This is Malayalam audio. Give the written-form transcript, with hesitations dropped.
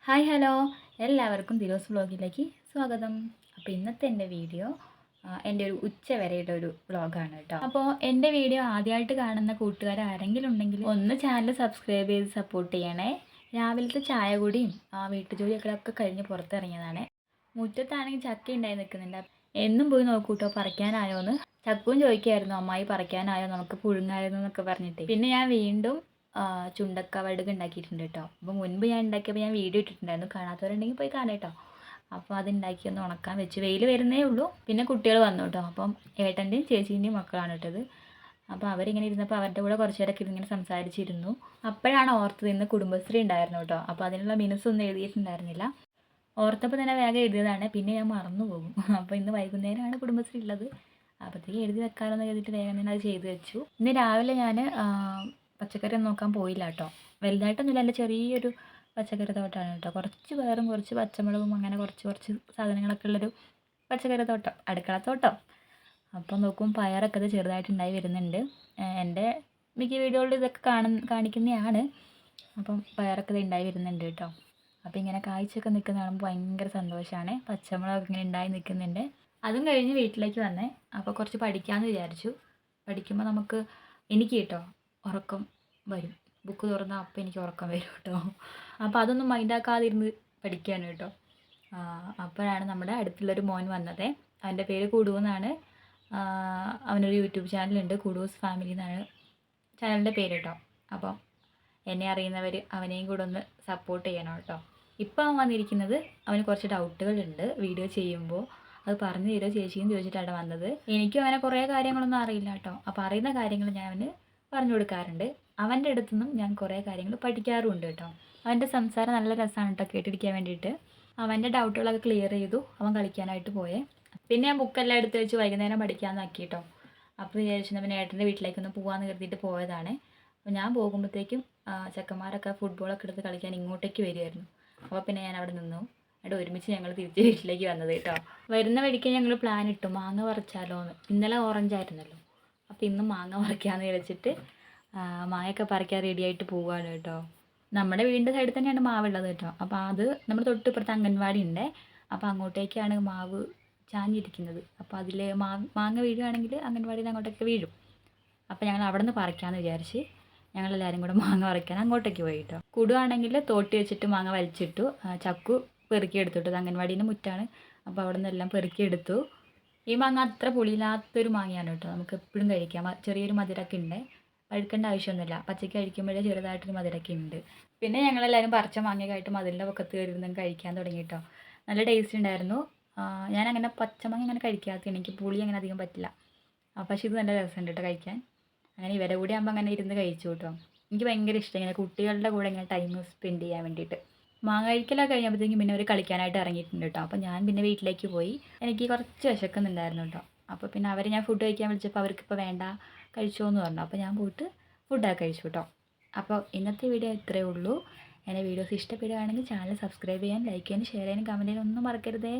ഹായ് ഹലോ എല്ലാവർക്കും ദിലോസ് വ്ളോഗിലേക്ക് സ്വാഗതം. അപ്പോൾ ഇന്നത്തെ എൻ്റെ വീഡിയോ എൻ്റെ ഒരു ഉച്ച വരെയുടെ ഒരു വ്ളോഗാണ് കേട്ടോ. അപ്പോൾ എൻ്റെ വീഡിയോ ആദ്യമായിട്ട് കാണുന്ന കൂട്ടുകാർ ആരെങ്കിലും ഉണ്ടെങ്കിൽ ഒന്ന് ചാനൽ സബ്സ്ക്രൈബ് ചെയ്ത് സപ്പോർട്ട് ചെയ്യണേ. രാവിലത്തെ ചായ കൂടിയും വീട്ടുജോലിയൊക്കെ കഴിഞ്ഞ് പുറത്തിറങ്ങിയതാണ്. മുറ്റത്താണെങ്കിൽ ചക്ക ഉണ്ടായി നിൽക്കുന്നുണ്ട്. എന്നും പോയി നോക്കൂട്ടോ പറിക്കാനായോന്ന്. ചക്കവും ചോദിക്കായിരുന്നു, അമ്മായി പറിക്കാനായോ, നമുക്ക് പുഴുങ്ങായിരുന്നു എന്നൊക്കെ പറഞ്ഞിട്ട്. പിന്നെ ഞാൻ വീണ്ടും ചുണ്ടക്ക വടുക് ഉണ്ടാക്കിയിട്ടുണ്ട് കേട്ടോ. അപ്പോൾ മുൻപ് ഞാൻ ഉണ്ടാക്കിയപ്പോൾ ഞാൻ വീഡിയോ ഇട്ടിട്ടുണ്ടായിരുന്നു, കാണാത്തവരുണ്ടെങ്കിൽ പോയി കാണാം കേട്ടോ. അപ്പോൾ അതുണ്ടാക്കി ഒന്ന് ഉണക്കാൻ വെച്ച്. വെയിൽ വരുന്നേ ഉള്ളൂ. പിന്നെ കുട്ടികൾ വന്നു കേട്ടോ. അപ്പം ഏട്ടൻ്റെയും ചേച്ചീൻ്റെയും മക്കളാണ് ഇട്ടത്. അപ്പോൾ അവരിങ്ങനെ ഇരുന്നപ്പോൾ അവരുടെ കൂടെ കുറച്ച് നേരമൊക്കെ ഇങ്ങനെ സംസാരിച്ചിരുന്നു. അപ്പോഴാണ് ഓർത്തത് ഇന്ന് കുടുംബശ്രീ ഉണ്ടായിരുന്നു കേട്ടോ. അപ്പോൾ അതിനുള്ള മിനുസൊന്നും എഴുതിയിട്ടുണ്ടായിരുന്നില്ല. ഓർത്തപ്പോൾ തന്നെ വേഗം എഴുതിയതാണ്, പിന്നെ ഞാൻ മറന്നു പോകും. അപ്പോൾ ഇന്ന് വൈകുന്നേരമാണ് കുടുംബശ്രീ ഉള്ളത്. അപ്പോഴത്തേക്ക് എഴുതി വെക്കാമെന്ന് കരുതിയിട്ട് വേഗം തന്നെ അത് ചെയ്ത് വെച്ചു. ഇന്ന് രാവിലെ ഞാൻ പച്ചക്കറി ഒന്നും നോക്കാൻ പോയില്ല കേട്ടോ. വലുതായിട്ടൊന്നുമില്ല, എൻ്റെ ചെറിയൊരു പച്ചക്കറി തോട്ടമാണ് കേട്ടോ. കുറച്ച് പയറും കുറച്ച് പച്ചമുളകും അങ്ങനെ കുറച്ച് സാധനങ്ങളൊക്കെ ഉള്ളൊരു പച്ചക്കറി തോട്ടം, അടുക്കളത്തോട്ടം. അപ്പോൾ നോക്കും പയറൊക്കെ ഇത് ചെറുതായിട്ടുണ്ടായി വരുന്നുണ്ട്. എൻ്റെ മിക്ക വീഡിയോകളിൽ ഇതൊക്കെ കാണിക്കുന്നതാണ്. അപ്പം പയറൊക്കെ ഇത് ഉണ്ടായി വരുന്നുണ്ട് കേട്ടോ. അപ്പോൾ ഇങ്ങനെ കായ്ച്ചൊക്കെ നിൽക്കുന്ന കാണുമ്പോൾ ഭയങ്കര സന്തോഷമാണ്. പച്ചമുളകൊക്കെ ഇങ്ങനെ ഉണ്ടായി നിൽക്കുന്നുണ്ട്. അതും കഴിഞ്ഞ് വീട്ടിലേക്ക് വന്നേ. അപ്പോൾ കുറച്ച് പഠിക്കാമെന്ന് വിചാരിച്ചു. പഠിക്കുമ്പോൾ എനിക്ക് കേട്ടോ ഉറക്കം വരും. ബുക്ക് തുറന്നാൽ അപ്പോൾ എനിക്ക് ഉറക്കം വരും കേട്ടോ. അപ്പോൾ അതൊന്നും മൈൻഡാക്കാതിരുന്ന് പഠിക്കുകയാണ് കേട്ടോ. അപ്പോഴാണ് നമ്മുടെ അടുത്തുള്ളൊരു മോൻ വന്നത്. അവൻ്റെ പേര് കുടു എന്നാണ്. അവനൊരു യൂട്യൂബ് ചാനലുണ്ട്, കുടൂസ് ഫാമിലി എന്നാണ് ചാനലിൻ്റെ പേര് കേട്ടോ. അപ്പം എന്നെ അറിയുന്നവർ അവനെയും കൂടെ ഒന്ന് സപ്പോർട്ട് ചെയ്യണം കേട്ടോ. ഇപ്പോൾ അവൻ വന്നിരിക്കുന്നത്, അവന് കുറച്ച് ഡൗട്ടുകളുണ്ട് വീഡിയോ ചെയ്യുമ്പോൾ. അത് പറഞ്ഞു തരുമോ ചേച്ചിയെന്ന് ചോദിച്ചിട്ടാണ് വന്നത്. എനിക്കും അവനെ കുറേ കാര്യങ്ങളൊന്നും അറിയില്ല കേട്ടോ. അപ്പോൾ അറിയുന്ന കാര്യങ്ങൾ ഞാൻ അവന് പറഞ്ഞു കൊടുക്കാറുണ്ട്. അവൻ്റെ അടുത്തുനിന്നും ഞാൻ കുറേ കാര്യങ്ങൾ പഠിക്കാറുമുണ്ട് കേട്ടോ. അവൻ്റെ സംസാരം നല്ല രസമാണ് കേട്ടോ കേട്ടിരിക്കാൻ വേണ്ടിയിട്ട്. അവൻ്റെ ഡൗട്ടുകളൊക്കെ ക്ലിയർ ചെയ്തു അവൻ കളിക്കാനായിട്ട് പോയേ. പിന്നെ ഞാൻ ബുക്കെല്ലാം എടുത്ത് വെച്ച് വൈകുന്നേരം പഠിക്കാമെന്നാക്കി കേട്ടോ. അപ്പോൾ വിചാരിച്ചു പിന്നെ ഏട്ടൻ്റെ വീട്ടിലേക്കൊന്ന് പോകാമെന്ന് കരുതിയിട്ട് പോയതാണ്. അപ്പോൾ ഞാൻ പോകുമ്പോഴത്തേക്കും ചെക്കന്മാരൊക്കെ ഫുട്ബോളൊക്കെ എടുത്ത് കളിക്കാൻ ഇങ്ങോട്ടേക്ക് വരുമായിരുന്നു. അപ്പോൾ പിന്നെ ഞാൻ അവിടെ നിന്നു. എന്നിട്ട് ഒരുമിച്ച് ഞങ്ങൾ തിരിച്ച് വീട്ടിലേക്ക് വന്നത് കേട്ടോ. വരുന്ന വഴിക്ക് ഞങ്ങൾ പ്ലാൻ ഇട്ടു മാങ്ങ പറിച്ചാലോ എന്ന്. ഇന്നലെ ഓറഞ്ച് ആയിരുന്നല്ലോ, അപ്പോൾ ഇന്ന് മാങ്ങ പറിക്കാമെന്ന് വിചാരിച്ചിട്ട് മാങ്ങയൊക്കെ പറിക്കാൻ റെഡിയായിട്ട് പോവുകയാണ് കേട്ടോ. നമ്മുടെ വീടിൻ്റെ സൈഡിൽ തന്നെയാണ് മാവുള്ളത് കേട്ടോ. അപ്പോൾ അത് നമ്മുടെ തൊട്ടിപ്പുറത്ത് അംഗൻവാടി ഉണ്ട്. അപ്പോൾ അങ്ങോട്ടേക്കാണ് മാവ് ചാഞ്ഞിരിക്കുന്നത്. അപ്പോൾ അതിൽ മാങ്ങ വീഴുകയാണെങ്കിൽ അംഗൻവാടിയിൽ നിന്ന് അങ്ങോട്ടേക്ക് വീഴും. അപ്പോൾ ഞങ്ങൾ അവിടെ നിന്ന് പറിക്കാമെന്ന് വിചാരിച്ച് ഞങ്ങളെല്ലാവരും കൂടെ മാങ്ങ പറിക്കാൻ അങ്ങോട്ടേക്ക് പോയി കേട്ടോ. കുടുവാണെങ്കിൽ തോട്ടി വെച്ചിട്ട് മാങ്ങ വലിച്ചിട്ടു. ചക്കു പെറുക്കിയെടുത്തിട്ടു. അത് അംഗൻവാടീൻ്റെ മുറ്റാണ്. അപ്പോൾ അവിടെ നിന്നെല്ലാം പെറുക്കിയെടുത്തു. ഈ മാങ്ങ അത്ര പുളിയില്ലാത്തൊരു മാങ്ങയാണ് കേട്ടോ. നമുക്ക് എപ്പോഴും കഴിക്കാം. ചെറിയൊരു മധുരമൊക്കെ ഉണ്ട്. പഴുക്കേണ്ട ആവശ്യമൊന്നുമില്ല. പച്ചയ്ക്ക് കഴിക്കുമ്പോഴേ ചെറുതായിട്ടൊരു മധുരമൊക്കെ ഉണ്ട്. പിന്നെ ഞങ്ങളെല്ലാവരും പറിച്ച മാങ്ങയൊക്കെയായിട്ട് മതിലിൻ്റെ പക്കത്ത് കയറിയിരുന്ന് കഴിക്കാൻ തുടങ്ങി കേട്ടോ. നല്ല ടേസ്റ്റ് ഉണ്ടായിരുന്നു. ഞാനങ്ങനെ പച്ചമാങ്ങ അങ്ങനെ കഴിക്കാത്ത, എനിക്ക് പുളി അങ്ങനെ അധികം പറ്റില്ല. പക്ഷേ ഇത് നല്ല രസമുണ്ട് കേട്ടോ കഴിക്കാൻ. അങ്ങനെ ഇവരെ കൂടെ ആകുമ്പോൾ അങ്ങനെ ഇരുന്ന് കഴിച്ചു കേട്ടോ. എനിക്ക് ഭയങ്കര ഇഷ്ടം ഇങ്ങനെ കുട്ടികളുടെ കൂടെ ഇങ്ങനെ ടൈം സ്പെൻഡ് ചെയ്യാൻ വേണ്ടിയിട്ട്. മാങ്ങ കഴിക്കലൊക്കെ കഴിഞ്ഞപ്പോഴത്തേക്കും പിന്നെ അവർ കളിക്കാനായിട്ട് ഇറങ്ങിയിട്ടുണ്ട് കേട്ടോ. അപ്പോൾ ഞാൻ പിന്നെ വീട്ടിലേക്ക് പോയി. എനിക്ക് കുറച്ച് വിശക്കുന്നുണ്ടായിരുന്നു കേട്ടോ. അപ്പോൾ പിന്നെ അവരെ ഞാൻ ഫുഡ് കഴിക്കാൻ വിളിച്ചപ്പോൾ അവർക്കിപ്പോൾ വേണ്ട, കഴിച്ചോ എന്ന് പറഞ്ഞു. അപ്പോൾ ഞാൻ പോയിട്ട് ഫുഡൊക്കെ കഴിച്ചു കേട്ടോ. അപ്പോൾ ഇന്നത്തെ വീഡിയോ ഇത്രയേ ഉള്ളൂ. എൻ്റെ വീഡിയോസ് ഇഷ്ടപ്പെടുകയാണെങ്കിൽ ചാനൽ സബ്സ്ക്രൈബ് ചെയ്യാൻ, ലൈക്ക് ചെയ്യാനും ഷെയർ ചെയ്യാനും കമൻറ്റ് ചെയ്യാനും ഒന്നും മറക്കരുതേ.